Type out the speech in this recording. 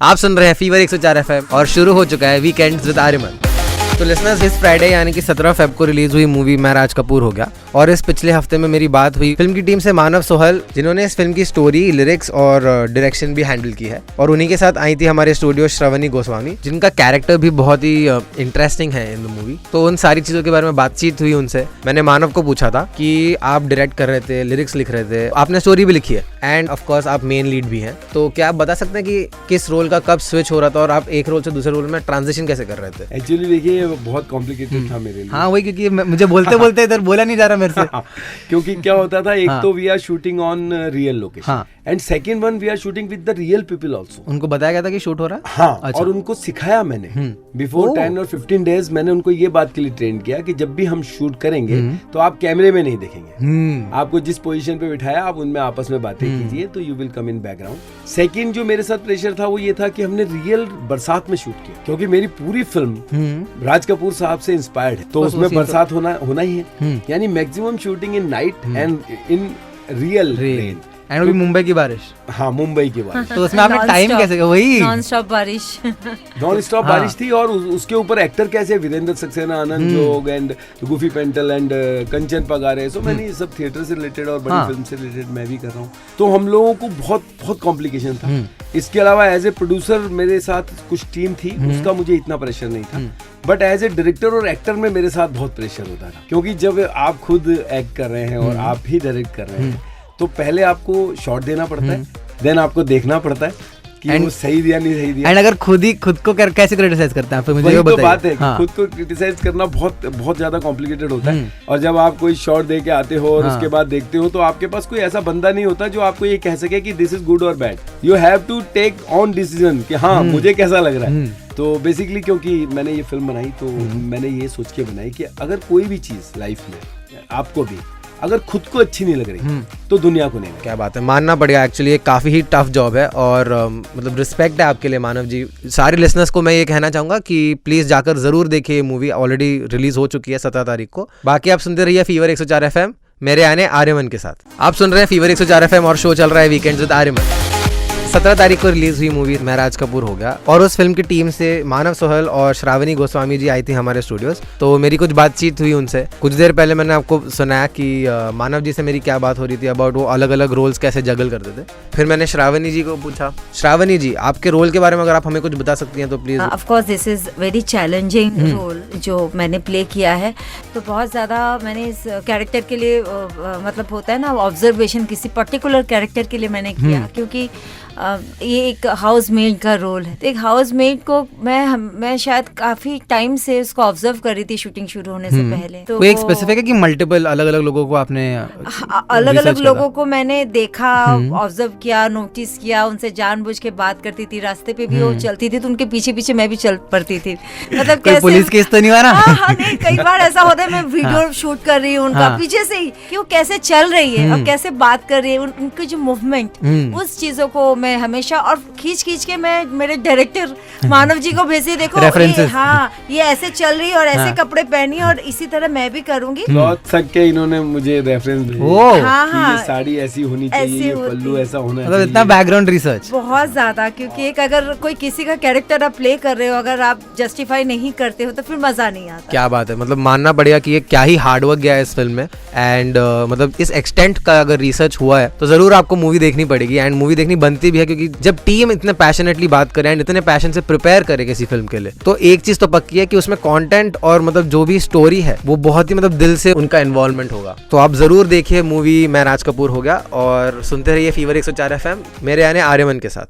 आप सुन रहे हैं फीवर 104 FM और शुरू हो चुका है वीकेंड्स विद आर्यमन। तो लिसनर्स, इस फ्राइडे यानी कि 17 फेब को रिलीज हुई मूवी मैं राज कपूर हो गया और इस पिछले हफ्ते में मेरी बात हुई फिल्म की टीम से मानव सोहल, जिन्होंने इस फिल्म की स्टोरी, लिरिक्स और डायरेक्शन भी हैंडल की है। और उन्हीं के साथ आई थी हमारे स्टूडियो श्रावणी गोस्वामी, जिनका कैरेक्टर भी बहुत ही इंटरेस्टिंग है इन द मूवी। तो उन सारी चीजों के बारे में बातचीत हुई उनसे। मैंने मानव को पूछा था कि आप डायरेक्ट कर रहे थे, लिरिक्स लिख रहे थे, आपने स्टोरी भी लिखी है एंड ऑफ कोर्स आप मेन लीड भी हैं, तो क्या आप बता सकते हैं कि किस रोल का कब स्विच हो रहा था और आप एक रोल से दूसरे रोल में ट्रांजिशन कैसे कर रहे थे? एक्चुअली देखिए, बहुत कॉम्प्लिकेटेड था मेरे लिए। हाँ वही, क्योंकि मुझे बोलते बोलते इधर बोला नहीं जा रहा मेरे से। क्योंकि क्या होता था, एक तो we are shooting on real location and second one we are shooting with the real people also. उनको बताया गया था कि शूट हो रहा है? हाँ, अच्छा। और उनको सिखाया मैंने बिफोर 10 और 15 डेज। मैंने उनको ये बात के लिए ट्रेन किया कि जब भी हम शूट करेंगे तो आप कैमरे में नहीं देखेंगे, आपको जिस पोजीशन पे बिठाया आप उनमें आपस में बातें कीजिए, तो you will come in background. Second जो मेरे साथ प्रेशर था वो ये था कि हमने रियल बरसात में शूट किया, क्योंकि मेरी पूरी फिल्म राज कपूर साहब से इंस्पायर्ड है, तो उसमें बरसात होना ही है। यानी maximum shooting in night and in real rain and वो भी मुंबई की बारिश। हाँ, मुंबई की बारिश। तो उसमें आपने टाइम कैसे, वही नॉन स्टॉप बारिश बारिश थी। और उसके ऊपर एक्टर कैसे, वीरेंद्र सक्सेना, आनंद जोग एंड गुफी पेंटल एंड कंचन पगारे। सो मैंने ये सब थिएटर से रिलेटेड और बड़ी फिल्म से रिलेटेड मैं भी कर रहा हूँ, तो हम लोगों को बहुत कॉम्प्लिकेशन था। इसके अलावा एज ए प्रोड्यूसर मेरे साथ कुछ टीम थी, उसका मुझे इतना प्रेशर नहीं था, बट एज ए डायरेक्टर और एक्टर में मेरे साथ बहुत प्रेशर होता था, क्योंकि जब आप खुद एक्ट कर रहे हैं और आप ही डायरेक्ट कर रहे हैं तो पहले आपको शॉट देना पड़ता है, देन आपको देखना पड़ता है कि वो सही दिया नहीं सही दिया। एंड अगर खुद को कैसे क्रिटिसाइज करते हैं आप, मुझे वही बताइए। तो बात है, खुद को क्रिटिसाइज करना बहुत ज्यादा कॉम्प्लिकेटेड होता है। और जब आप कोई शॉट दे के आते हो और उसके बाद देखते हो, तो आपके पास कोई ऐसा बंदा नहीं होता जो आपको ये कह सके कि दिस इज गुड और bad. You have to take on decision कि हाँ मुझे कैसा लग रहा है। तो बेसिकली क्योंकि मैंने ये फिल्म बनाई, तो मैंने ये सोच के बनाई कि अगर कोई भी चीज लाइफ में आपको भी अगर खुद को अच्छी नहीं लग रही तो दुनिया को नहीं। क्या बात है, मानना पड़ेगा। एक्चुअली ये काफ़ी ही टफ जॉब है और मतलब रिस्पेक्ट है आपके लिए मानव जी। सारे लिसनर्स को मैं ये कहना चाहूँगा कि प्लीज़ जाकर ज़रूर देखिए, मूवी ऑलरेडी रिलीज हो चुकी है 17 तारीख को। बाकी आप सुनते रहिए फीवर 104 FM मेरे आने आर्यमन के साथ। आप सुन रहे हैं फीवर 104 FM और शो चल रहा है वीकेंड्स विद आर्यमन। 17 तारीख को रिलीज हुई मूवी मैं राज कपूर हो गया और उस फिल्म की टीम से मानव सोहल और श्रावणी गोस्वामी जी आई थी हमारे स्टूडियोज। तो मेरी कुछ बातचीत हुई उनसे। कुछ देर पहले मैंने आपको सुनाया कि मानव जी से मेरी क्या बात हो रही थी अबाउट वो अलग अलग रोल्स कैसे जगल करते थे। फिर मैंने श्रावणी जी को पूछा, श्रावणी जी आपके रोल के बारे में अगर आप हमें कुछ बता सकती हैं तो please. Of course this is very challenging role जो मैंने प्ले किया है। तो बहुत ज़्यादा मैंने इस कैरेक्टर के लिए मतलब होता है ना ऑब्जर्वेशन, किसी पर्टिकुलर कैरेक्टर के लिए मैंने किया, क्योंकि ये एक हाउस मेड का रोल है। तो एक हाउस मेड को मैं शायद काफी टाइम से उसको ऑब्जर्व कर रही थी शूटिंग शुरू होने से पहले। तो एक स्पेसिफिक है कि मल्टीपल अलग अलग लोगों को आपने अलग अलग लोगों को मैंने देखा, ऑब्जर्व किया, नोटिस किया, उनसे जानबूझ के बात करती थी, रास्ते पे भी वो चलती थी तो उनके पीछे पीछे मैं भी चल पड़ती थी। मतलब कैसे पुलिस केस तो नहीं हुआ ना? हाँ, नहीं, कई बार ऐसा होता है मैं वीडियो शूट कर रही हूँ उनका पीछे से ही कि वो कैसे चल रही है और कैसे बात कर रही है, उनकी जो मूवमेंट, उस चीजों को मैं हमेशा और खींच के मैं मेरे डायरेक्टर मानव जी को भेजी, देखो ये ऐसे चल रही है और ऐसे कपड़े पहनी और इसी तरह मैं भी करूंगी। बहुत सक के इन्होंने मुझे रेफरेंस भेजा, ये साड़ी ऐसी होनी चाहिए, ये पल्लू ऐसा होना चाहिए। मतलब इतना बैकग्राउंड रिसर्च बहुत ज्यादा, क्योंकि एक अगर कोई किसी का कैरेक्टर आप प्ले कर रहे हो, अगर आप जस्टिफाई नहीं करते हो तो फिर मजा नहीं आता। क्या बात है, मतलब मानना पड़ेगा कि ये क्या ही हार्डवर्क गया है इस फिल्म में। एंड मतलब इस एक्सटेंट का अगर रिसर्च हुआ है तो जरूर आपको मूवी देखनी पड़ेगी। एंड मूवी देखनी बनती भी है, क्योंकि जब टीम इतने पैशनेटली बात करे एंड इतने पैशन से प्रिपेयर करे किसी फिल्म के लिए, तो एक चीज तो पक्की है कि उसमें कंटेंट और मतलब जो भी स्टोरी है वो बहुत ही मतलब दिल से उनका इन्वॉल्वमेंट होगा। तो आप जरूर देखिए मूवी मैं राज कपूर हो गया और सुनते रहिए फीवर 104 FM मेरे आने आर्यमन के साथ।